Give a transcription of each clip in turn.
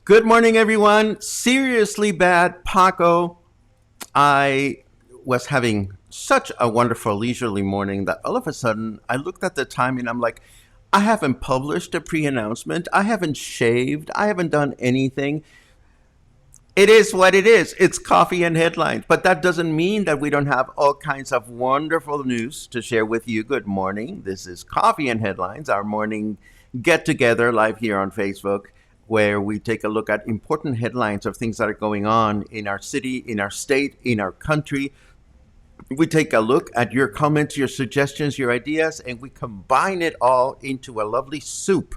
Good morning, everyone. Seriously bad, Paco. I was having such a wonderful leisurely morning that all of a sudden I looked at the time and I'm like, I haven't published a pre-announcement. I haven't shaved. I haven't done anything. It is what it is. It's coffee and headlines. But that doesn't mean that we don't have all kinds of wonderful news to share with you. Good morning. This is Coffee and Headlines, our morning get together live here on Facebook, where we take a look at important headlines of things that are going on in our city, in our state, in our country. We take a look at your comments, your suggestions, your ideas, and we combine it all into a lovely soup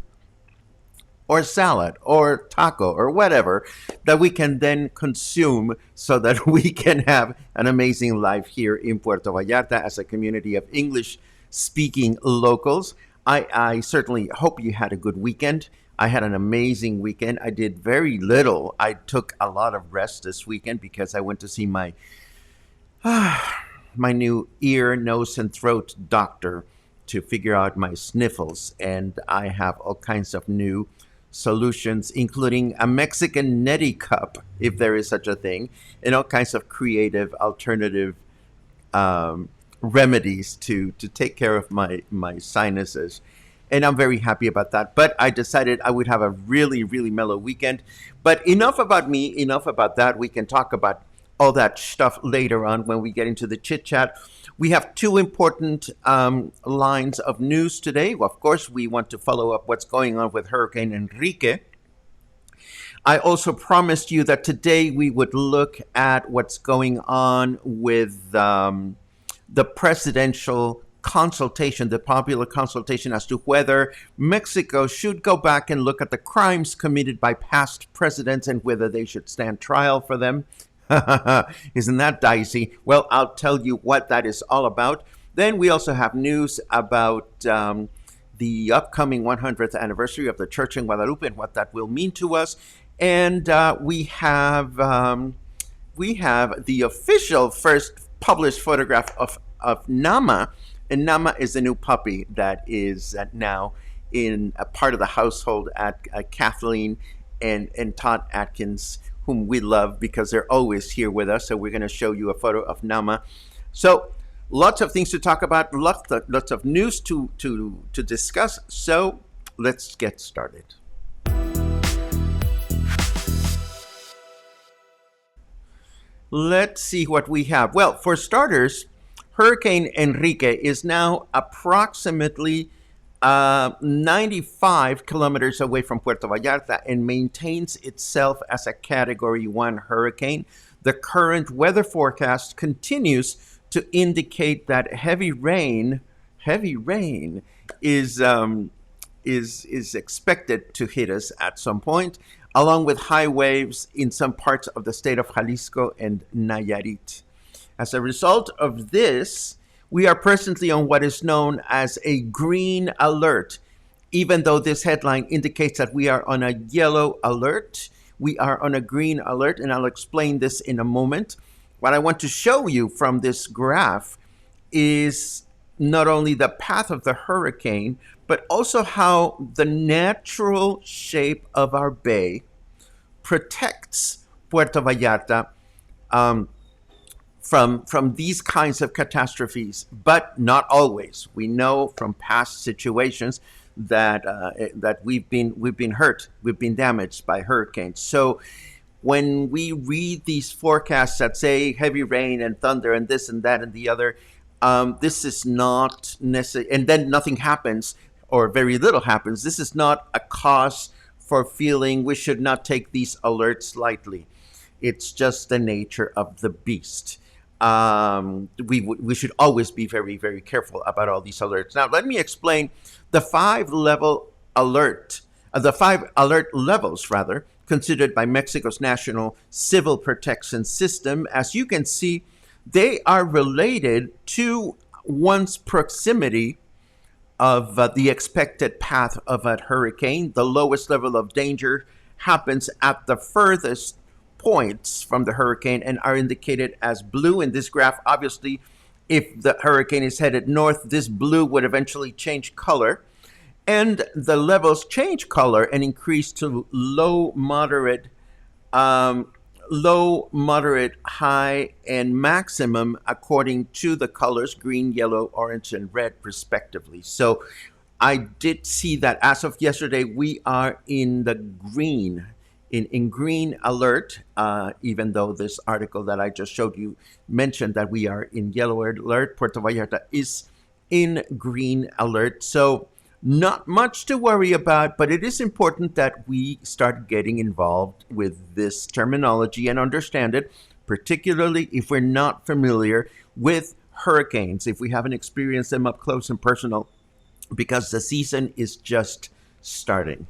or salad or taco or whatever that we can then consume so that we can have an amazing life here in Puerto Vallarta as a community of English-speaking locals. I certainly hope you had a good weekend. I had an amazing weekend. I did very little. I took a lot of rest this weekend because I went to see my new ear, nose, and throat doctor to figure out my sniffles. And I have all kinds of new solutions, including a Mexican neti cup, if there is such a thing, and all kinds of creative alternative remedies to take care of my sinuses. And I'm very happy about that. But I decided I would have a really, really mellow weekend. But enough about me, enough about that. We can talk about all that stuff later on when we get into the chit chat. We have two important lines of news today. Of course, we want to follow up what's going on with Hurricane Enrique. I also promised you that today we would look at what's going on with the presidential consultation, the popular consultation as to whether Mexico should go back and look at the crimes committed by past presidents and whether they should stand trial for them. Isn't that dicey? Well, I'll tell you what that is all about. Then we also have news about the upcoming 100th anniversary of the church in Guadalupe and what that will mean to us. And we have the official first published photograph of Nama. And Nama is the new puppy that is now in a part of the household at Kathleen and Todd Atkins, whom we love because they're always here with us. So we're going to show you a photo of Nama. So lots of things to talk about, lots of news to discuss. So let's get started. Let's see what we have. Well, for starters, Hurricane Enrique is now approximately 95 kilometers away from Puerto Vallarta and maintains itself as a Category 1 hurricane. The current weather forecast continues to indicate that heavy rain is expected to hit us at some point, along with high waves in some parts of the state of Jalisco and Nayarit. As a result of this, we are presently on what is known as a green alert. Even though this headline indicates that we are on a yellow alert, we are on a green alert, and I'll explain this in a moment. What I want to show you from this graph is not only the path of the hurricane, but also how the natural shape of our bay protects Puerto Vallarta um, from these kinds of catastrophes, but not always. We know from past situations that we've been hurt, we've been damaged by hurricanes. So when we read these forecasts that say heavy rain and thunder and this and that and the other, this is not necessary, and then nothing happens or very little happens. This is not a cause for feeling we should not take these alerts lightly. It's just the nature of the beast. We should always be very, very careful about all these alerts. Now, let me explain the the five alert levels, rather, considered by Mexico's National Civil Protection System. As you can see, they are related to one's proximity of the expected path of a hurricane. The lowest level of danger happens at the furthest points from the hurricane and are indicated as blue in this graph. Obviously, if the hurricane is headed north, this blue would eventually change color. And the levels change color and increase to um, low, moderate, high, and maximum according to the colors green, yellow, orange, and red, respectively. So I did see that as of yesterday, we are in the green, in green alert, even though this article that I just showed you mentioned that we are in yellow alert. Puerto Vallarta is in green alert. So not much to worry about, but it is important that we start getting involved with this terminology and understand it, particularly if we're not familiar with hurricanes, if we haven't experienced them up close and personal, because the season is just starting.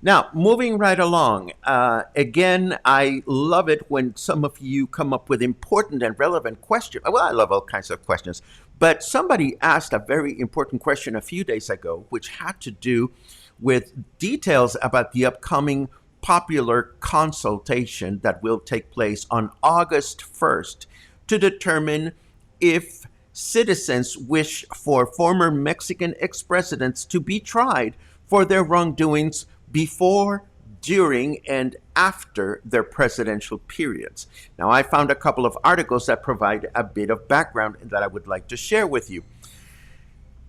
Now, moving right along, again, I love it when some of you come up with important and relevant questions. Well, I love all kinds of questions, but somebody asked a very important question a few days ago, which had to do with details about the upcoming popular consultation that will take place on August 1st to determine if citizens wish for former Mexican ex presidents to be tried for their wrongdoings before, during, and after their presidential periods. Now, I found a couple of articles that provide a bit of background that I would like to share with you.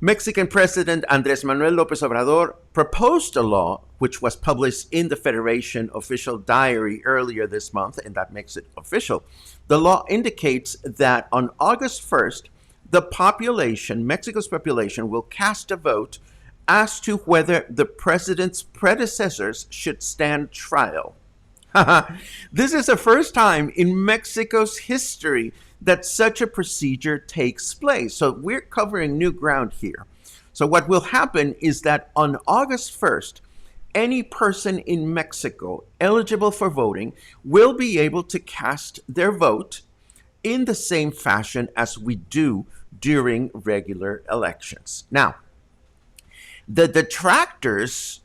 Mexican President Andrés Manuel López Obrador proposed a law which was published in the Federation official diary earlier this month, and that makes it official. The law indicates that on August 1st, the population, Mexico's population, will cast a vote as to whether the president's predecessors should stand trial. This is the first time in Mexico's history that such a procedure takes place. So we're covering new ground here. So what will happen is that on August 1st, any person in Mexico eligible for voting will be able to cast their vote in the same fashion as we do during regular elections. Now, the detractors,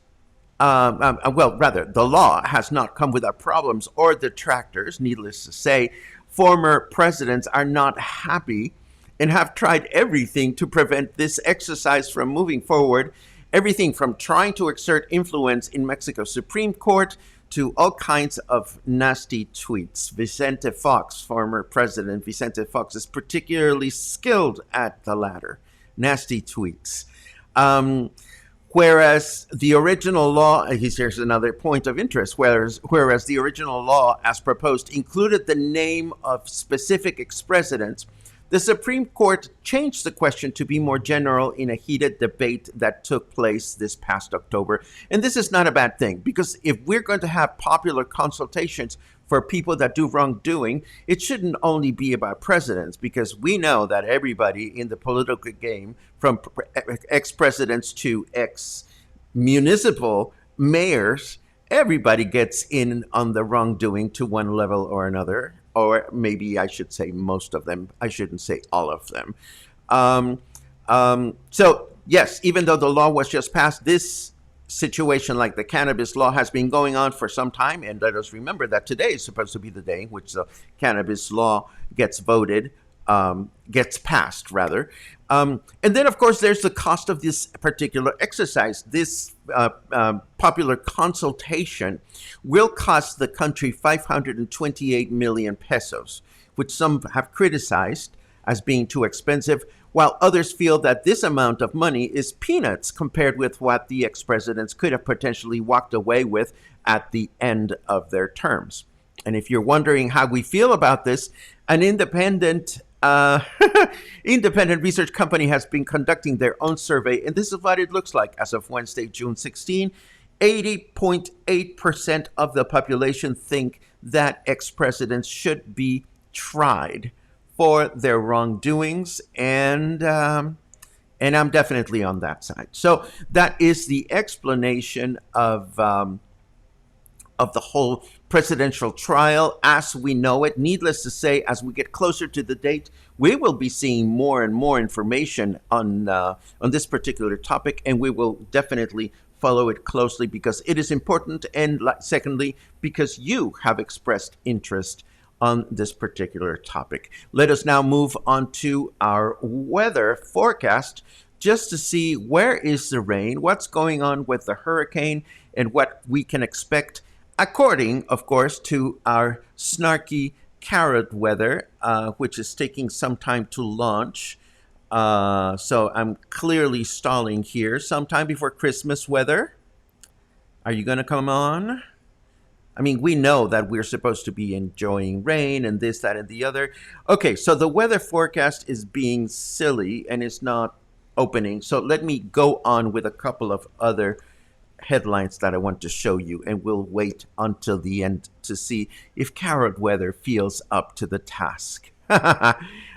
the law has not come without problems or detractors. Needless to say, former presidents are not happy and have tried everything to prevent this exercise from moving forward. Everything from trying to exert influence in Mexico's Supreme Court to all kinds of nasty tweets. Vicente Fox, former president Vicente Fox, is particularly skilled at the latter, nasty tweets. Whereas the original law, here's another point of interest, whereas the original law as proposed included the name of specific ex-presidents, the Supreme Court changed the question to be more general in a heated debate that took place this past October. And this is not a bad thing, because if we're going to have popular consultations for people that do wrongdoing, it shouldn't only be about presidents, because we know that everybody in the political game, from ex-presidents to ex-municipal mayors, everybody gets in on the wrongdoing to one level or another, or maybe I should say most of them. I shouldn't say all of them. So yes, even though the law was just passed, this situation like the cannabis law has been going on for some time, and let us remember that today is supposed to be the day in which the cannabis law gets voted, gets passed, rather. And then, of course, there's the cost of this particular exercise. This popular consultation will cost the country 528 million pesos, which some have criticized as being too expensive, while others feel that this amount of money is peanuts compared with what the ex presidents could have potentially walked away with at the end of their terms. And if you're wondering how we feel about this, an independent research company has been conducting their own survey, and this is what it looks like as of Wednesday, June 16. 80.8% of the population think that ex presidents should be tried for their wrongdoings, and I'm definitely on that side. So that is the explanation of the whole presidential trial as we know it. Needless to say, as we get closer to the date, we will be seeing more and more information on this particular topic, and we will definitely follow it closely because it is important, and secondly, because you have expressed interest on this particular topic. Let us now move on to our weather forecast just to see where is the rain, what's going on with the hurricane, and what we can expect according, of course, to our snarky carrot weather, which is taking some time to launch. So I'm clearly stalling here. Sometime before Christmas weather. Are you going to come on? I mean, we know that we're supposed to be enjoying rain and this, that, and the other. Okay, so the weather forecast is being silly and it's not opening. So let me go on with a couple of other headlines that I want to show you, and we'll wait until the end to see if carrot weather feels up to the task.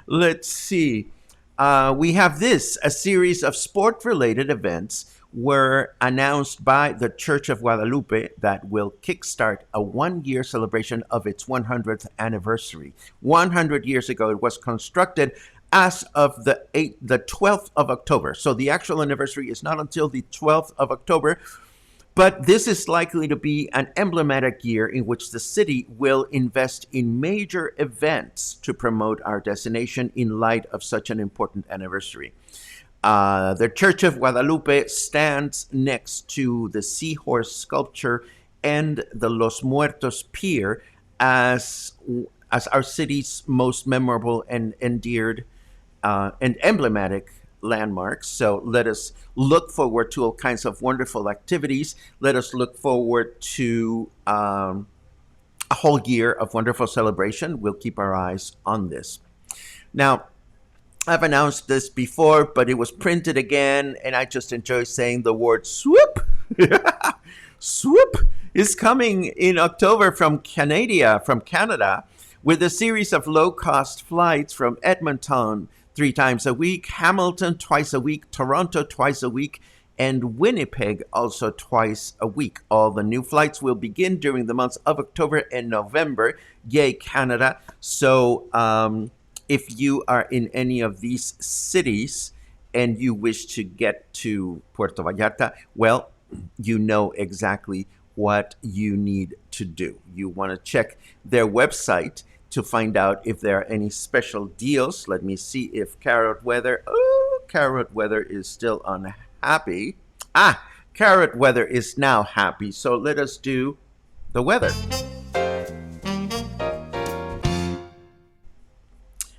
Let's see. We have this. A series of sport-related events were announced by the Church of Guadalupe that will kickstart a one-year celebration of its 100th anniversary. 100 years ago, it was constructed as of the 12th of October. So the actual anniversary is not until the 12th of October. But this is likely to be an emblematic year in which the city will invest in major events to promote our destination in light of such an important anniversary. The Church of Guadalupe stands next to the seahorse sculpture and the Los Muertos Pier as our city's most memorable and endeared and emblematic landmarks. So let us look forward to all kinds of wonderful activities. Let us look forward to a whole year of wonderful celebration. We'll keep our eyes on this. Now, I've announced this before, but it was printed again, and I just enjoy saying the word swoop. Swoop is coming in October from Canada, with a series of low-cost flights from Edmonton 3 times a week, Hamilton twice a week, Toronto twice a week, and Winnipeg also twice a week. All the new flights will begin during the months of October and November. Yay, Canada. So if you are in any of these cities and you wish to get to Puerto Vallarta, well, you know exactly what you need to do. You want to check their website to find out if there are any special deals. Let me see if carrot weather is still unhappy. Carrot weather is now happy. So let us do the weather.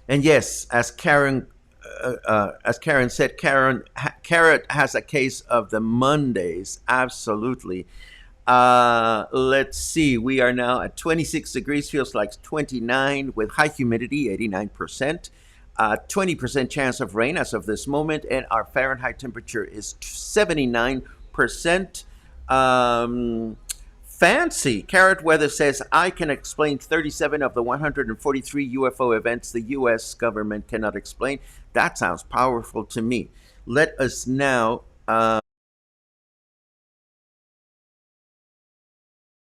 And yes, as Karen said, Carrot has a case of the Mondays. Absolutely. Let's see. We are now at 26 degrees, feels like 29 with high humidity, 89%. 20% chance of rain as of this moment, and our Fahrenheit temperature is 79%. Fancy. Carrot Weather says, I can explain 37 of the 143 UFO events the U.S. government cannot explain. That sounds powerful to me. Let us now...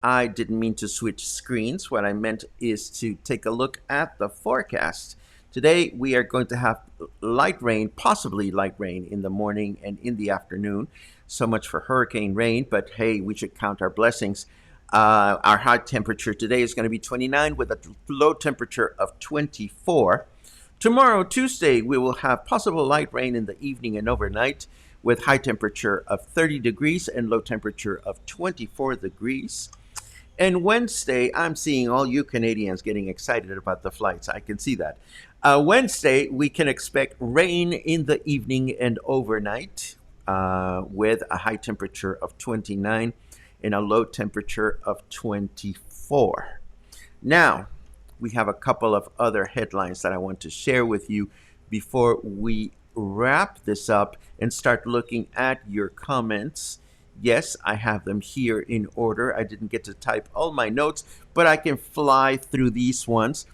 I didn't mean to switch screens. What I meant is to take a look at the forecast Today, we are going to have light rain, possibly light rain in the morning and in the afternoon. So much for hurricane rain, but hey, we should count our blessings. Our high temperature today is going to be 29 with a low temperature of 24. Tomorrow, Tuesday, we will have possible light rain in the evening and overnight with high temperature of 30 degrees and low temperature of 24 degrees. And Wednesday, I'm seeing all you Canadians getting excited about the flights. I can see that. Wednesday, we can expect rain in the evening and overnight with a high temperature of 29 and a low temperature of 24. Now, we have a couple of other headlines that I want to share with you before we wrap this up and start looking at your comments. Yes, I have them here in order. I didn't get to type all my notes, but I can fly through these ones.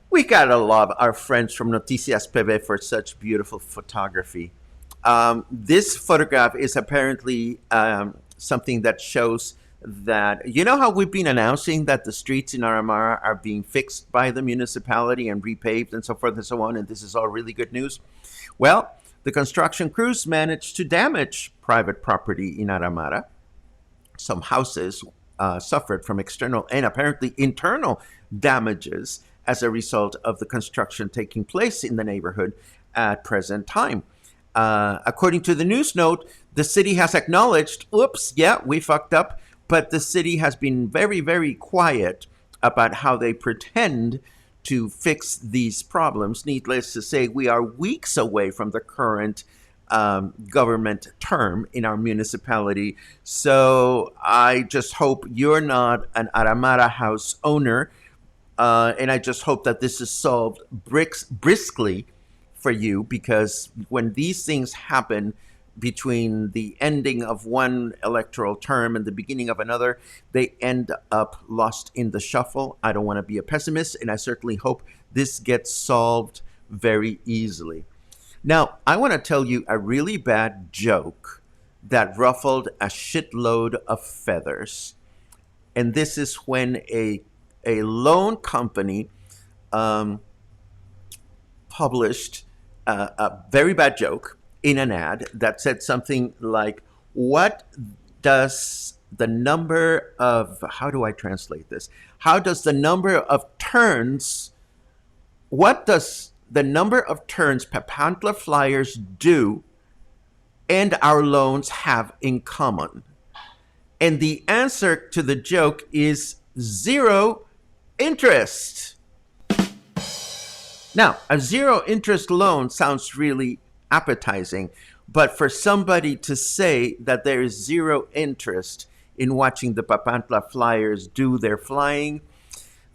We gotta love our friends from Noticias PV for such beautiful photography. This photograph is apparently something that shows that, you know how we've been announcing that the streets in Aramara are being fixed by the municipality and repaved and so forth and so on, and this is all really good news? Well, the construction crews managed to damage private property in Aramara. Some houses suffered from external and apparently internal damages as a result of the construction taking place in the neighborhood at present time. According to the news note, the city has acknowledged, oops, yeah, we fucked up, but the city has been very, very quiet about how they pretend to fix these problems. Needless to say, we are weeks away from the current government term in our municipality. So I just hope you're not an Aramara house owner, and I just hope that this is solved briskly for you, because when these things happen between the ending of one electoral term and the beginning of another, they end up lost in the shuffle. I don't want to be a pessimist, and I certainly hope this gets solved very easily. Now, I want to tell you a really bad joke that ruffled a shitload of feathers. And this is when a loan company published a very bad joke in an ad that said something like, what does the number of, how do I translate this? How does the number of turns, what does the number of turns Papantla Flyers do and our loans have in common? And the answer to the joke is zero interest. Now, a zero interest loan sounds really appetizing, but for somebody to say that there is zero interest in watching the Papantla Flyers do their flying,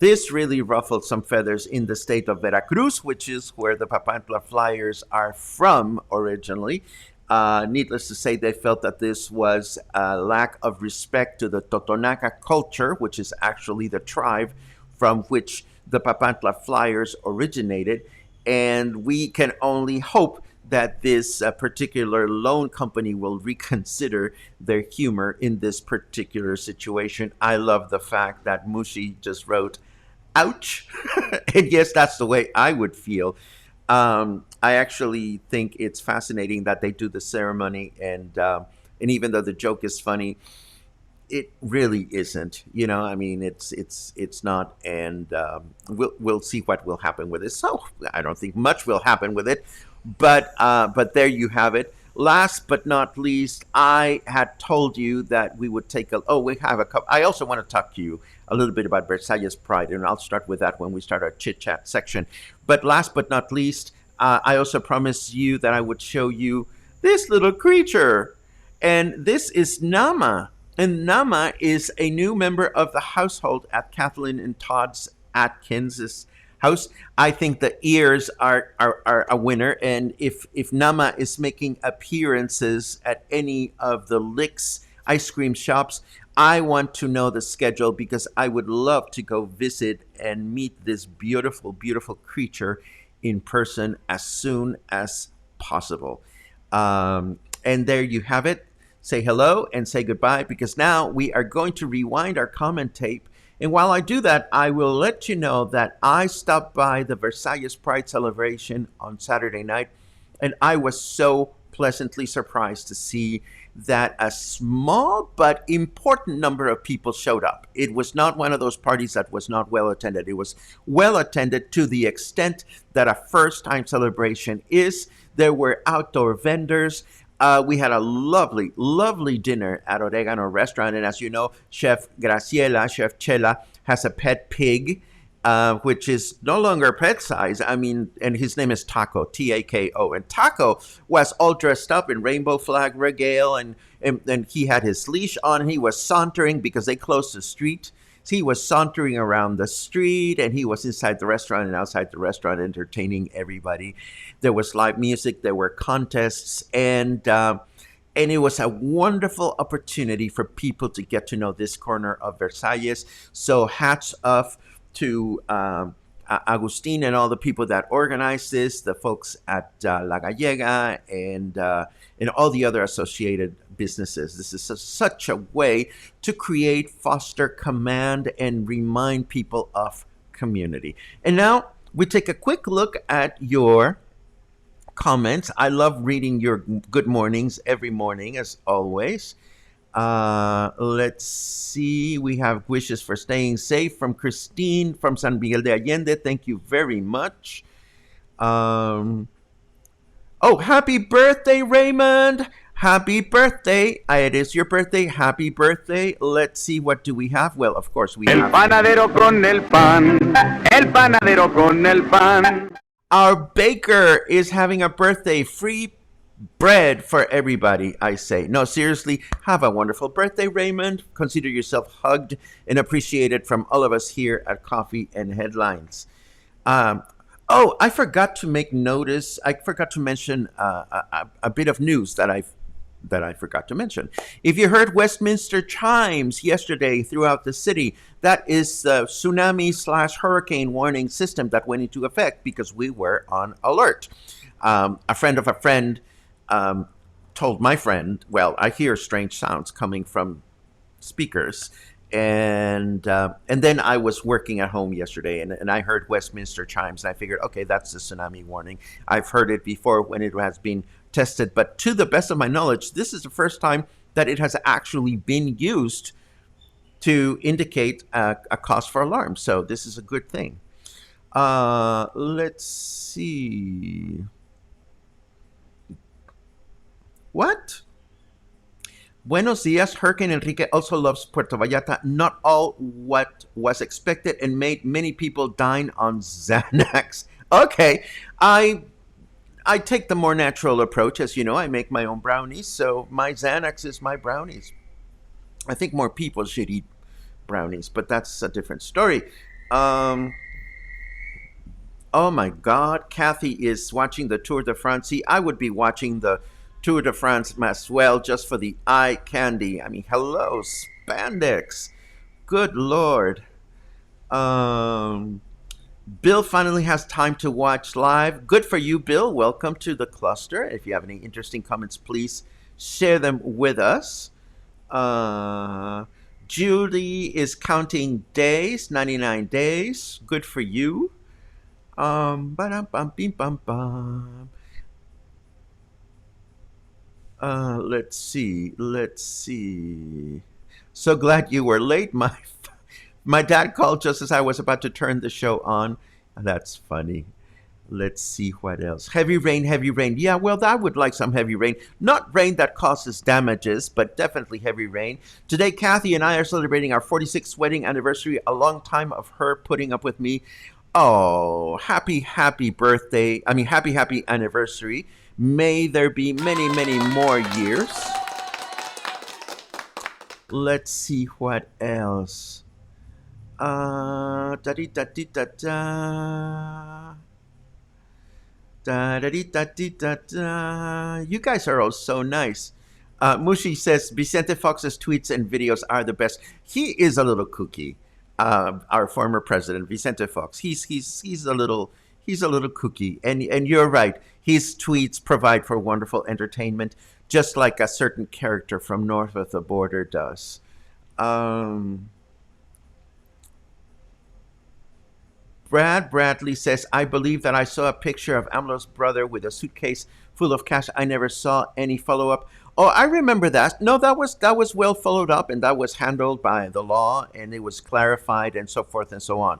this really ruffled some feathers in the state of Veracruz, which is where the Papantla Flyers are from originally. Needless to say, they felt that this was a lack of respect to the Totonaca culture, which is actually the tribe from which the Papantla Flyers originated. And we can only hope that this particular loan company will reconsider their humor in this particular situation. I love the fact that Mushi just wrote, ouch. And yes, that's the way I would feel. I actually think it's fascinating that they do the ceremony, and even though the joke is funny, it really isn't. You know, I mean, it's not, and we'll see what will happen with it. So I don't think much will happen with it, but there you have it. Last but not least, I had told you that we would take a. Oh, we have a couple. I also want to talk to you a little bit about Versailles Pride, and I'll start with that when we start our chit chat section. But last but not least, I also promised you that I would show you this little creature, and this is Nama. And Nama is a new member of the household at Kathleen and Todd's Atkins' house. I think the ears are a winner. And if Nama is making appearances at any of the Licks ice cream shops, I want to know the schedule, because I would love to go visit and meet this beautiful, beautiful creature in person as soon as possible. And there you have it. Say hello and say goodbye, because now we are going to rewind our comment tape And while I do that, I will let you know that I stopped by the Versailles Pride celebration on Saturday night, and I was so pleasantly surprised to see that a small but important number of people showed up. It was not one of those parties that was not well attended. It was well attended to the extent that a first time celebration is. There were outdoor vendors. We had a lovely, lovely dinner at Oregano Restaurant. And as you know, Chef Graciela, Chef Chela, has a pet pig, which is no longer pet size. I mean, and his name is Taco, Tako. And Taco was all dressed up in rainbow flag regale, and he had his leash on. He was sauntering because they closed the street. So he was sauntering around the street, and he was inside the restaurant and outside the restaurant entertaining everybody. There was live music, there were contests, and it was a wonderful opportunity for people to get to know this corner of Versailles. So hats off to Agustin and all the people that organized this, the folks at La Gallega and all the other associated businesses. This is such a way to create, foster, command, and remind people of community. And now we take a quick look at your comments. I love reading your good mornings every morning, as always. Let's see. We have wishes for staying safe from Christine from San Miguel de Allende. Thank you very much. Oh, happy birthday, Raymond. Happy birthday. It is your birthday. Happy birthday. Let's see, what do we have? Well, of course, we have... El panadero con el pan. El panadero con el pan. Our baker is having a birthday. Free bread for everybody, I say. No, seriously, have a wonderful birthday, Raymond. Consider yourself hugged and appreciated from all of us here at Coffee and Headlines. Oh, I forgot to make notice. I forgot to mention a bit of news that I forgot to mention. If you heard Westminster chimes yesterday throughout the city, that is the tsunami/hurricane warning system that went into effect because we were on alert. A friend of a friend told my friend, well, I hear strange sounds coming from speakers. And then I was working at home yesterday, and I heard Westminster chimes, and I figured, okay, that's the tsunami warning. I've heard it before when it has been tested, but to the best of my knowledge, this is the first time that it has actually been used to indicate a cause for alarm. So this is a good thing. Let's see. What? Buenos dias. Hurricane Enrique also loves Puerto Vallarta. Not all what was expected and made many people dine on Xanax. Okay. I take the more natural approach. As you know, I make my own brownies, so my Xanax is my brownies. I think more people should eat brownies, but that's a different story. Oh my God. Kathy is watching the Tour de France. See, I would be watching the Tour de France as well, just for the eye candy. I mean, hello, spandex. Good Lord. Bill finally has time to watch live. Good for you, Bill. Welcome to the cluster. If you have any interesting comments, please share them with us. Judy is counting days, 99 days. Good for you. Ba-dum-bum-bim-bum-bum. Let's see. So glad you were late. My dad called just as I was about to turn the show on. That's funny. Let's see what else. Heavy rain. Yeah, well, I would like some heavy rain. Not rain that causes damages, but definitely heavy rain. Today, Kathy and I are celebrating our 46th wedding anniversary, a long time of her putting up with me. Oh, happy birthday. I mean, happy anniversary. May there be many, many more years. Let's see what else. Da-dee-da-dee-da-da. Da-da-dee-da-dee-da-da. You guys are all so nice. Mushi says Vicente Fox's tweets and videos are the best. He is a little kooky. Our former president, Vicente Fox. He's a little kooky. And you're right. His tweets provide for wonderful entertainment, just like a certain character from north of the border does. Brad Bradley says, I believe that I saw a picture of AMLO's brother with a suitcase full of cash. I never saw any follow up. Oh, I remember that. No, that was well followed up, and that was handled by the law, and it was clarified, and so forth and so on.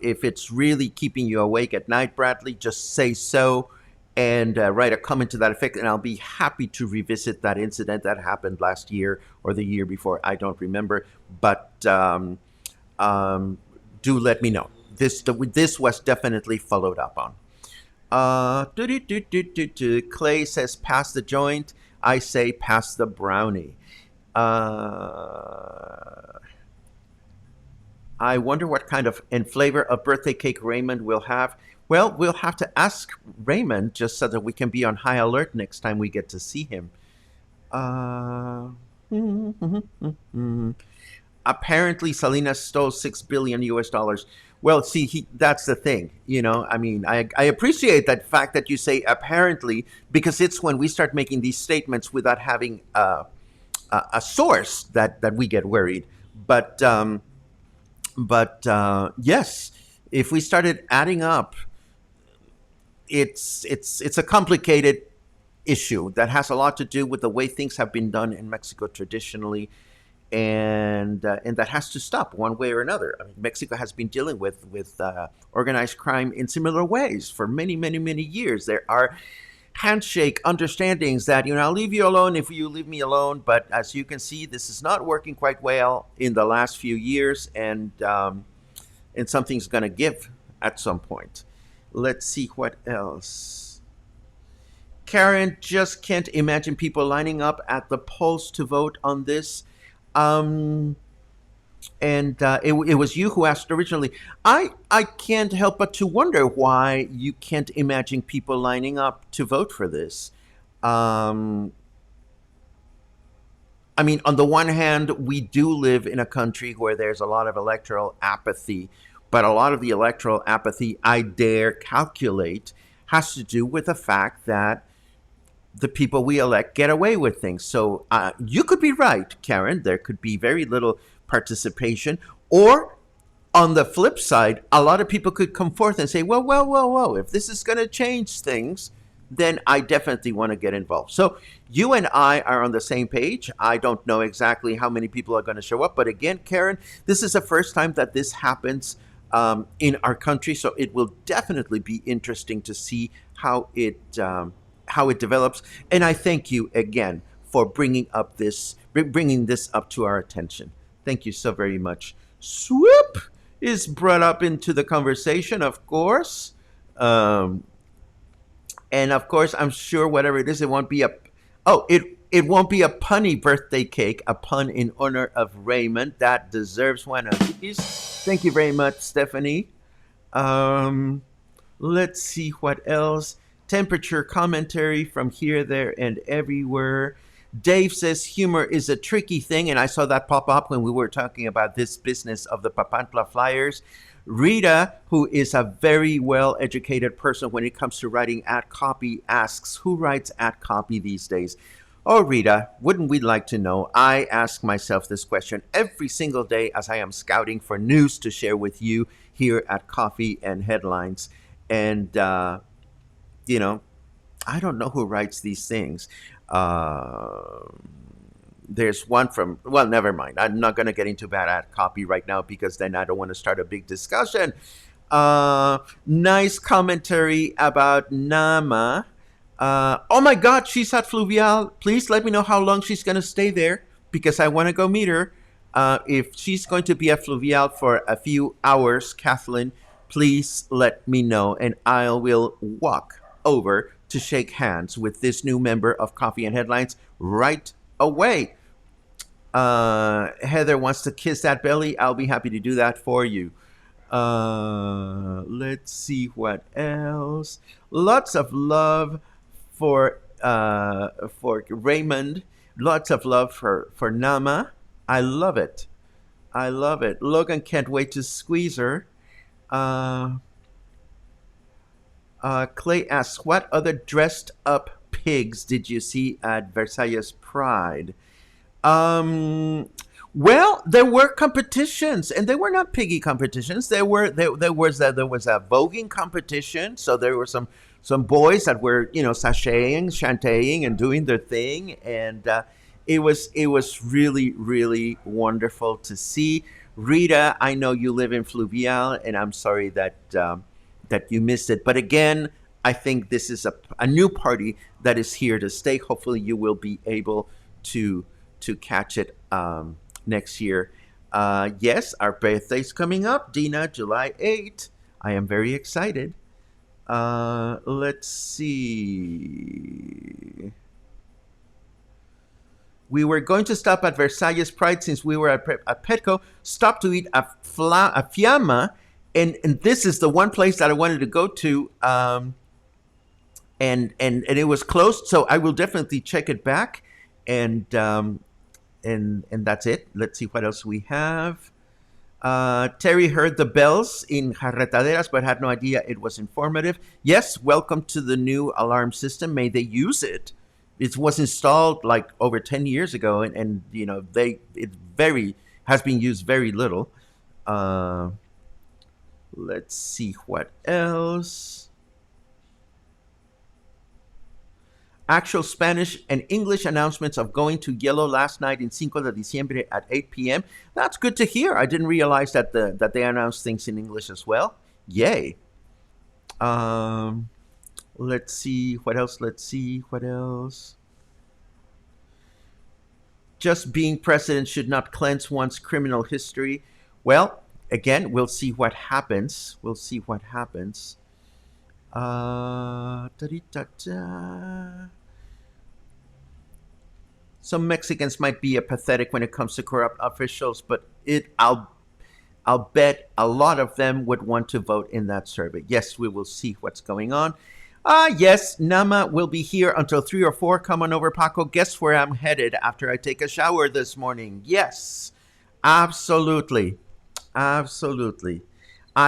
If it's really keeping you awake at night, Bradley, just say so and write a comment to that effect, and I'll be happy to revisit that incident that happened last year or the year before. I don't remember, but do let me know. This was definitely followed up on. Clay says, pass the joint. I say, pass the brownie. I wonder what kind of and flavor of birthday cake Raymond will have. Well, we'll have to ask Raymond just so that we can be on high alert next time we get to see him. Uh, Apparently, Salinas stole $6 billion US. Well, see, that's the thing. I mean, I appreciate that fact that you say apparently, because it's when we start making these statements without having a source that we get worried. But yes, if we started adding up, it's a complicated issue that has a lot to do with the way things have been done in Mexico traditionally, and that has to stop one way or another. I mean, Mexico has been dealing with organized crime in similar ways for many, many, many years. There are handshake understandings that I'll leave you alone if you leave me alone. But as you can see, this is not working quite well in the last few years, and something's going to give at some point. Let's see what else. Karen just can't imagine people lining up at the polls to vote on this. Um, and it was you who asked originally. I can't help but to wonder why you can't imagine people lining up to vote for this. Um, I mean, on the one hand, we do live in a country where there's a lot of electoral apathy, but a lot of the electoral apathy, I dare calculate, has to do with the fact that the people we elect get away with things. So you could be right, Karen. There could be very little participation. Or on the flip side, a lot of people could come forth and say, well, if this is going to change things, then I definitely want to get involved. So you and I are on the same page. I don't know exactly how many people are going to show up. But again, Karen, this is the first time that this happens in our country. So it will definitely be interesting to see how it develops. And I thank you again for bringing this up to our attention. Thank you so very much. Swoop is brought up into the conversation, of course. Um, and of course, I'm sure whatever it is, it won't be it won't be a punny birthday cake, a pun in honor of Raymond. That deserves one of these. Thank you very much, Stephanie. Um, let's see what else. Temperature commentary from here, there, and everywhere. Dave says humor is a tricky thing, and I saw that pop up when we were talking about this business of the Papantla Flyers. Rita, who is a very well educated person when it comes to writing ad copy, asks, who writes ad copy these days? Oh, Rita, wouldn't we like to know? I ask myself this question every single day as I am scouting for news to share with you here at Coffee and Headlines. And, you know, I don't know who writes these things. Uh, there's one from, well, never mind. I'm not going to get into bad ad copy right now because then I don't want to start a big discussion. Nice commentary about Nama. Oh my God, she's at Fluvial. Please let me know how long she's going to stay there because I want to go meet her. If she's going to be at Fluvial for a few hours, Kathleen, please let me know and I will walk over to shake hands with this new member of Coffee and Headlines right away. Heather wants to kiss that belly. I'll be happy to do that for you. Let's see what else. Lots of love for Raymond. Lots of love for Nama. I love it. I love it. Logan can't wait to squeeze her. Uh, Clay asks, what other dressed up pigs did you see at Versailles Pride? Um, Well, there were competitions, and they were not piggy competitions. There was a voguing competition. So there were some boys that were sashaying, chanting, and doing their thing, and it was really really wonderful to see. Rita, I know you live in Fluvial, and I'm sorry that you missed it. But again, I think this is a new party that is here to stay. Hopefully, you will be able to catch it next year. Yes, our birthday's coming up, Dina, July 8th. I am very excited. Let's see. We were going to stop at Versailles Pride since we were at Petco. Stopped to eat a fiamma, and this is the one place that I wanted to go to. And it was closed, so I will definitely check it back, and that's it. Let's see what else we have. Terry heard the bells in Jarretaderas, but had no idea it was informative. Yes, welcome to the new alarm system. May they use it. It was installed like over 10 years ago, and it has been used very little. Let's see what else. Actual Spanish and English announcements of going to Yellow last night in Cinco de Diciembre at 8 p.m. That's good to hear. I didn't realize that they announced things in English as well. Yay. Let's see what else. Just being president should not cleanse one's criminal history. Well, again, we'll see what happens. Da-dee-da-da. Some Mexicans might be apathetic when it comes to corrupt officials, but I'll bet a lot of them would want to vote in that survey. Yes, we will see what's going on. Yes, Nama will be here until 3 or 4. Come on over, Paco. Guess where I'm headed after I take a shower this morning? Yes, absolutely. I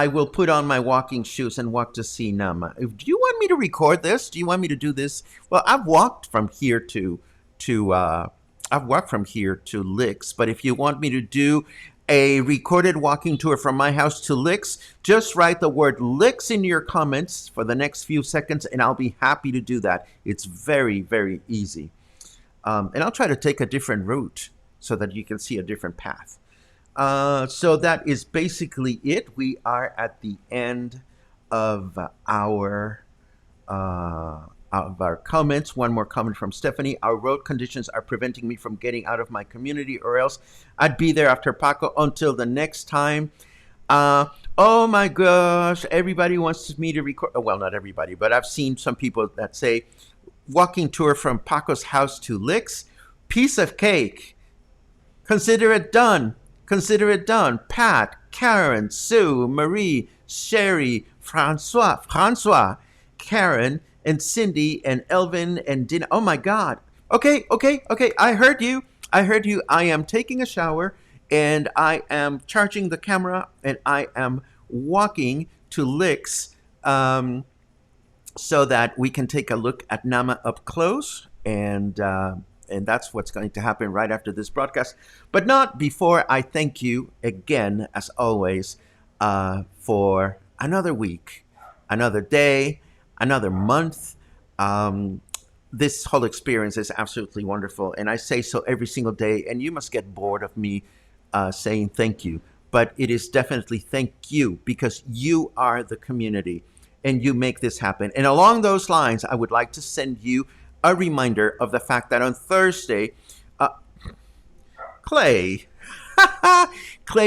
will put on my walking shoes and walk to see Nama. Do you want me to record this? Do you want me to do this? Well, I've walked from here to Licks, but if you want me to do a recorded walking tour from my house to Licks, just write the word Licks in your comments for the next few seconds, and I'll be happy to do that. It's very, very easy. And I'll try to take a different route so that you can see a different path. So that is basically it. We are at the end of our comments. One more comment from Stephanie. Our road conditions are preventing me from getting out of my community, or else I'd be there after Paco. Until the next time. Oh my gosh, everybody wants me to record. Well, not everybody, but I've seen some people that say walking tour from Paco's house to Licks. Piece of cake. Consider it done. Pat, Karen, Sue, Marie, Sherry, Francois, Karen, and Cindy, and Elvin, and Dina. Oh my God. Okay. I heard you. I am taking a shower, and I am charging the camera, and I am walking to Licks so that we can take a look at Nama up close, and that's what's going to happen right after this broadcast. But not before I thank you again, as always, for another week, another day, another month. This whole experience is absolutely wonderful, and I say so every single day, and you must get bored of me saying thank you. But it is definitely thank you, because you are the community, and you make this happen. And along those lines, I would like to send you a reminder of the fact that on Thursday, Clay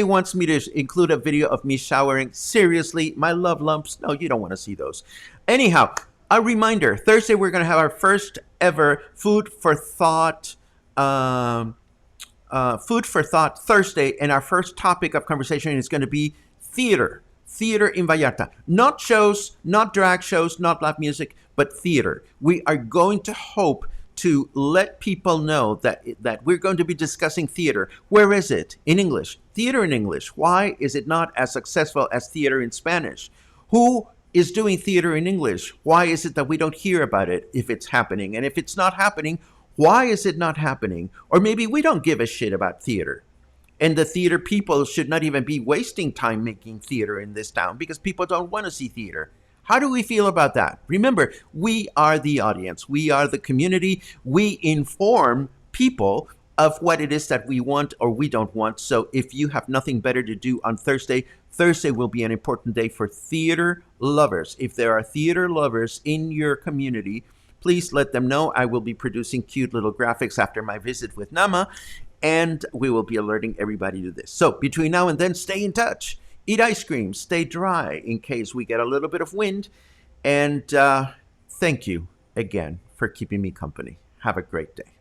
wants me to include a video of me showering. Seriously, my love lumps? No, you don't want to see those. Anyhow, a reminder, Thursday we're going to have our first ever Food for Thought Thursday, and our first topic of conversation is going to be theater in Vallarta. Not shows, not drag shows, not live music, but theater. We are going to hope to let people know that we're going to be discussing theater. Where is it? In English. Theater in English. Why is it not as successful as theater in Spanish? Who is doing theater in English? Why is it that we don't hear about it if it's happening? And if it's not happening, why is it not happening? Or maybe we don't give a shit about theater. And the theater people should not even be wasting time making theater in this town because people don't want to see theater. How do we feel about that? Remember, we are the audience, we are the community, we inform people of what it is that we want or we don't want. So if you have nothing better to do on Thursday, Thursday will be an important day for theater lovers. If there are theater lovers in your community, please let them know. I will be producing cute little graphics after my visit with Nama, and we will be alerting everybody to this. So between now and then, stay in touch. Eat ice cream, stay dry in case we get a little bit of wind. And thank you again for keeping me company. Have a great day.